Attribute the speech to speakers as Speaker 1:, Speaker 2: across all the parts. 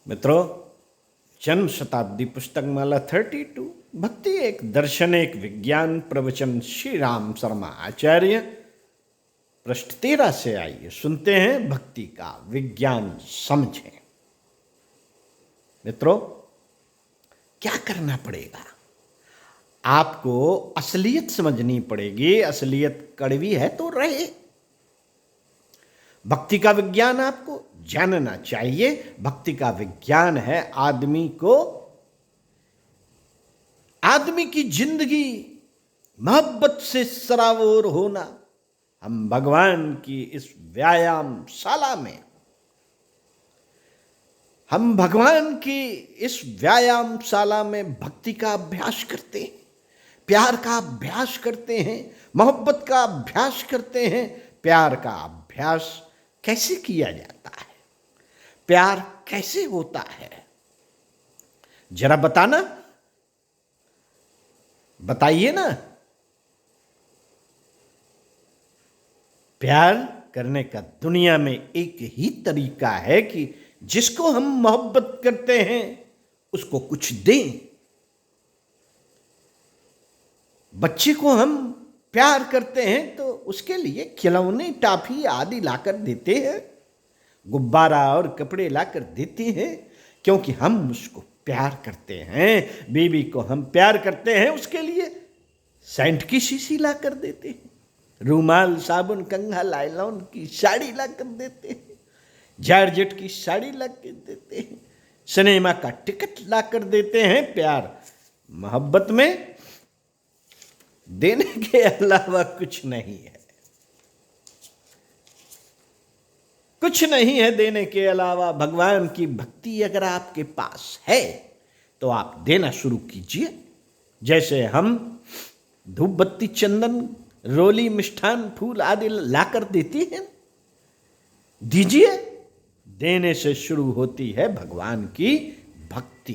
Speaker 1: मित्रों, जन्म शताब्दी पुस्तकमाला 32 भक्ति एक दर्शन एक विज्ञान प्रवचन श्री राम शर्मा आचार्य पृष्ठ 13 से आइए सुनते हैं भक्ति का विज्ञान समझें। मित्रों, क्या करना पड़ेगा? आपको असलियत समझनी पड़ेगी। असलियत कड़वी है तो रहे। भक्ति का विज्ञान आपको जानना चाहिए। भक्ति का विज्ञान है आदमी की जिंदगी मोहब्बत से सराबोर होना। हम भगवान की इस व्यायामशाला में भक्ति का अभ्यास करते हैं, प्यार का अभ्यास करते हैं, मोहब्बत का अभ्यास करते हैं। प्यार का अभ्यास कैसे किया जाता है? प्यार कैसे होता है? जरा बताइए ना। प्यार करने का दुनिया में एक ही तरीका है कि जिसको हम मोहब्बत करते हैं उसको कुछ दें। बच्चे को हम प्यार करते हैं तो उसके लिए खिलौने, टॉफी आदि लाकर देते हैं, गुब्बारा और कपड़े लाकर देते हैं, क्योंकि हम उसको प्यार करते हैं। बीवी को हम प्यार करते हैं, उसके लिए सेंट की शीशी लाकर देते हैं, रूमाल, साबुन, कंघा, लाइलॉन की साड़ी लाकर देते हैं, जॉर्जेट की साड़ी लाकर देते हैं, सिनेमा का टिकट लाकर देते हैं। प्यार मोहब्बत में देने के अलावा कुछ नहीं है। कुछ नहीं है देने के अलावा। भगवान की भक्ति अगर आपके पास है तो आप देना शुरू कीजिए। जैसे हम धूप बत्ती, चंदन, रोली, मिष्ठान, फूल आदि लाकर देते हैं, दीजिए। देने से शुरू होती है भगवान की भक्ति।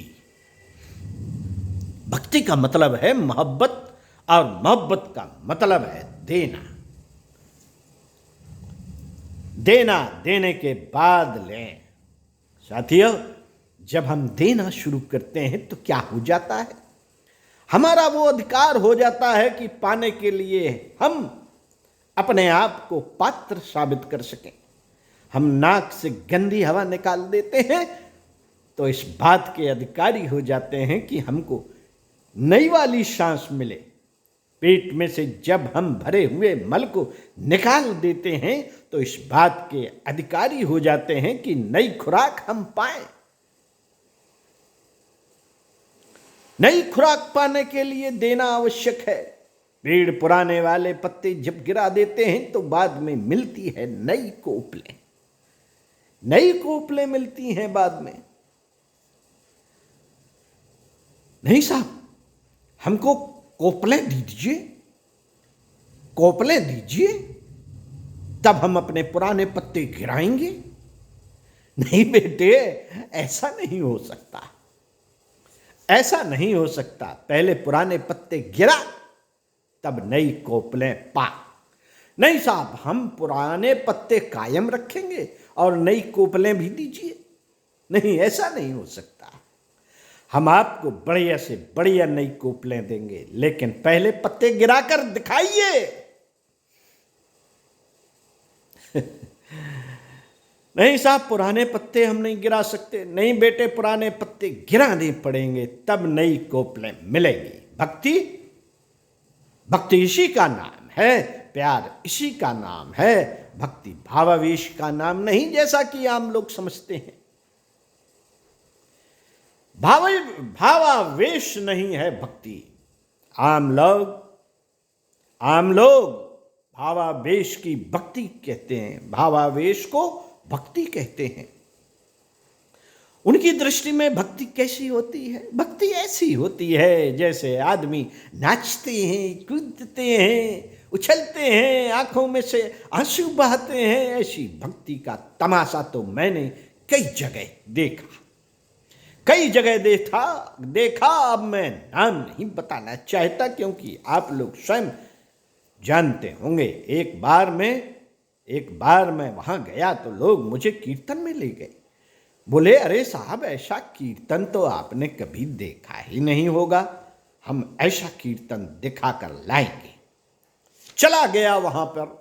Speaker 1: भक्ति का मतलब है मोहब्बत, और मोहब्बत का मतलब है देना। देने के बाद लें। साथियों, जब हम देना शुरू करते हैं तो क्या हो जाता है? हमारा वो अधिकार हो जाता है कि पाने के लिए हम अपने आप को पात्र साबित कर सकें। हम नाक से गंदी हवा निकाल देते हैं तो इस बात के अधिकारी हो जाते हैं कि हमको नई वाली सांस मिले। पेट में से जब हम भरे हुए मल को निकाल देते हैं तो इस बात के अधिकारी हो जाते हैं कि नई खुराक हम पाएं। नई खुराक पाने के लिए देना आवश्यक है। पेड़ पुराने वाले पत्ते जब गिरा देते हैं तो बाद में मिलती है नई कोपलें मिलती हैं बाद में। नहीं साहब, हमको कोपलें दीजिए, तब हम अपने पुराने पत्ते गिराएंगे। नहीं बेटे, ऐसा नहीं हो सकता। पहले पुराने पत्ते गिरा, तब नई कोपलें पा। नहीं साहब, हम पुराने पत्ते कायम रखेंगे और नई कोपलें भी दीजिए। नहीं, ऐसा नहीं हो सकता। हम आपको बढ़िया से बढ़िया नई कोपलें देंगे, लेकिन पहले पत्ते गिराकर दिखाइए। नहीं साहब, पुराने पत्ते हम नहीं गिरा सकते। नहीं बेटे, पुराने पत्ते गिराने पड़ेंगे, तब नई कोपलें मिलेंगी। भक्ति इसी का नाम है। प्यार इसी का नाम है। भक्ति भावावेश का नाम नहीं, जैसा कि आम लोग समझते हैं। भावावेश नहीं है भक्ति। आम लोग भावावेश की भक्ति कहते हैं, भावावेश को भक्ति कहते हैं। उनकी दृष्टि में भक्ति कैसी होती है? भक्ति ऐसी होती है जैसे आदमी नाचते हैं, कूदते हैं, उछलते हैं, आंखों में से आंसू बहाते हैं। ऐसी भक्ति का तमाशा तो मैंने कई जगह देखा। अब मैं नाम नहीं बताना चाहता, क्योंकि आप लोग स्वयं जानते होंगे। एक बार मैं वहां गया तो लोग मुझे कीर्तन में ले गए। बोले, अरे साहब, ऐसा कीर्तन तो आपने कभी देखा ही नहीं होगा, हम ऐसा कीर्तन दिखाकर लाएंगे। चला गया वहां पर।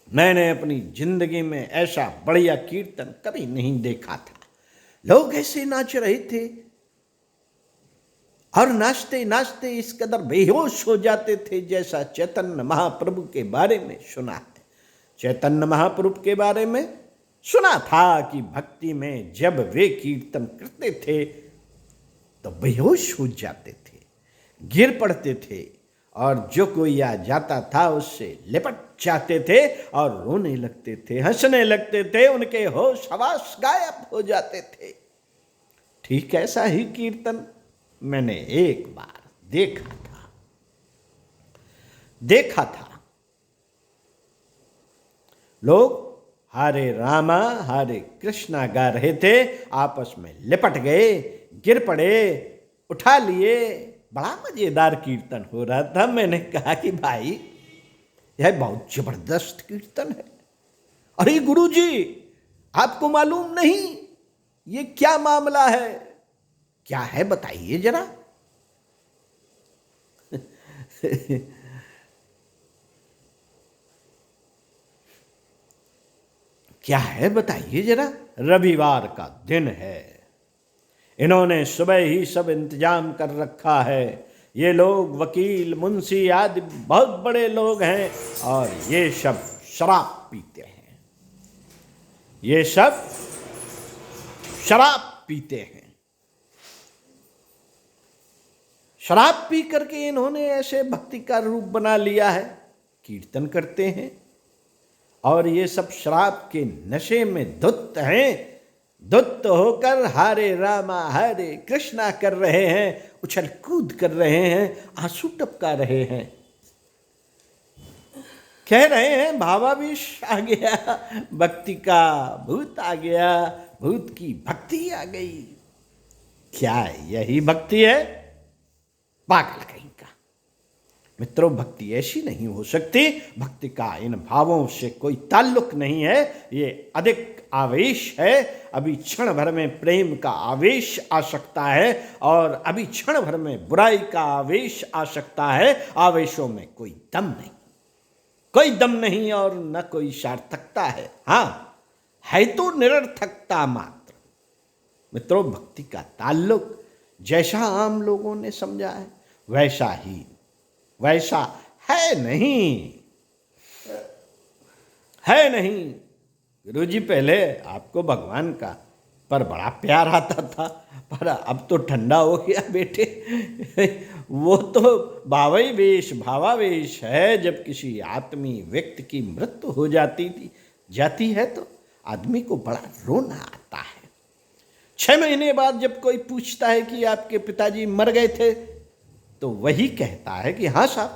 Speaker 1: मैंने अपनी जिंदगी में ऐसा बढ़िया कीर्तन कभी नहीं देखा था। लोग ऐसे नाच रहे थे और नाचते नाचते इस कदर बेहोश हो जाते थे, जैसा चैतन्य महाप्रभु के बारे में सुना है। चैतन्य महाप्रभु के बारे में सुना था कि भक्ति में जब वे कीर्तन करते थे तो बेहोश हो जाते थे, गिर पड़ते थे, और जो कोई आ जाता था उससे लिपट जाते थे और रोने लगते थे, हंसने लगते थे, उनके होश हवास गायब हो जाते थे। ठीक ऐसा ही कीर्तन मैंने एक बार देखा था। लोग हरे रामा हरे कृष्णा गा रहे थे, आपस में लिपट गए, गिर पड़े, उठा लिए, बड़ा मजेदार कीर्तन हो रहा था। मैंने कहा कि भाई, यह बहुत जबरदस्त कीर्तन है। अरे गुरुजी, आपको मालूम नहीं ये क्या मामला है? क्या है बताइए जरा। क्या है बताइए जरा। रविवार का दिन है, इन्होंने सुबह ही सब इंतजाम कर रखा है। ये लोग वकील, मुंशी आदि बहुत बड़े लोग हैं और ये सब शराब पीते हैं। ये सब शराब पीते हैं। शराब पी करके इन्होंने ऐसे भक्ति का रूप बना लिया है, कीर्तन करते हैं और ये सब शराब के नशे में धुत हैं। धुत होकर हरे रामा हरे कृष्णा कर रहे हैं, उछल कूद कर रहे हैं, आंसू टपका रहे हैं, कह रहे हैं भावावेश आ गया, भक्ति का भूत आ गया, भूत की भक्ति आ गई। क्या यही भक्ति है? पागल कहीं का। मित्रों, भक्ति ऐसी नहीं हो सकती। भक्ति का इन भावों से कोई ताल्लुक नहीं है। ये अधिक आवेश है। अभी क्षण भर में प्रेम का आवेश आ सकता है और अभी क्षण भर में बुराई का आवेश आ सकता है। आवेशों में कोई दम नहीं, कोई दम नहीं और न कोई सार्थकता है। हाँ, है तो निरर्थकता मात्र। मित्रों, भक्ति का ताल्लुक जैसा आम लोगों ने समझा है वैसा है नहीं। गुरुजी, पहले आपको भगवान का पर बड़ा प्यार आता था, पर अब तो ठंडा हो गया बेटे। वो तो भावावेश है। जब किसी आत्मी व्यक्ति की मृत्यु हो जाती है तो आदमी को बड़ा रोना आता है। 6 महीने बाद जब कोई पूछता है कि आपके पिताजी मर गए थे, तो वही कहता है कि हाँ साहब,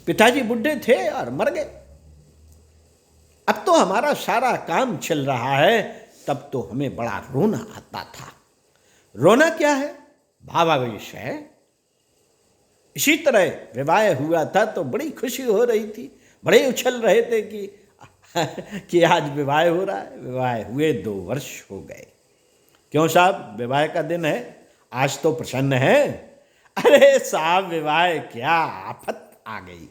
Speaker 1: पिताजी बुढ़े थे और मर गए। अब तो हमारा सारा काम चल रहा है, तब तो हमें बड़ा रोना आता था। रोना क्या है? भावावेश है। इसी तरह विवाह हुआ था तो बड़ी खुशी हो रही थी, बड़े उछल रहे थे कि आज विवाह हो रहा है। विवाह हुए 2 वर्ष हो गए। क्यों साहब, विवाह का दिन है, आज तो प्रसन्न है। अरे साहब, विवाह क्या, आफत आ गई,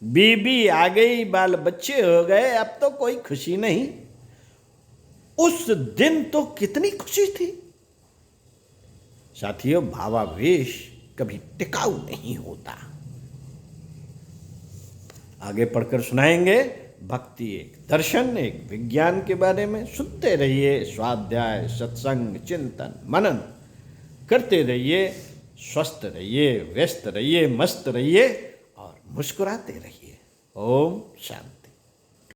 Speaker 1: बीबी आ गई, बाल बच्चे हो गए, अब तो कोई खुशी नहीं। उस दिन तो कितनी खुशी थी। साथियों, भावावेश कभी टिकाऊ नहीं होता। आगे पढ़कर सुनाएंगे। भक्ति एक दर्शन, एक विज्ञान के बारे में सुनते रहिए। स्वाध्याय, सत्संग, चिंतन, मनन करते रहिए। स्वस्थ रहिए, व्यस्त रहिए, मस्त रहिए और मुस्कुराते रहिए। ओम शांति।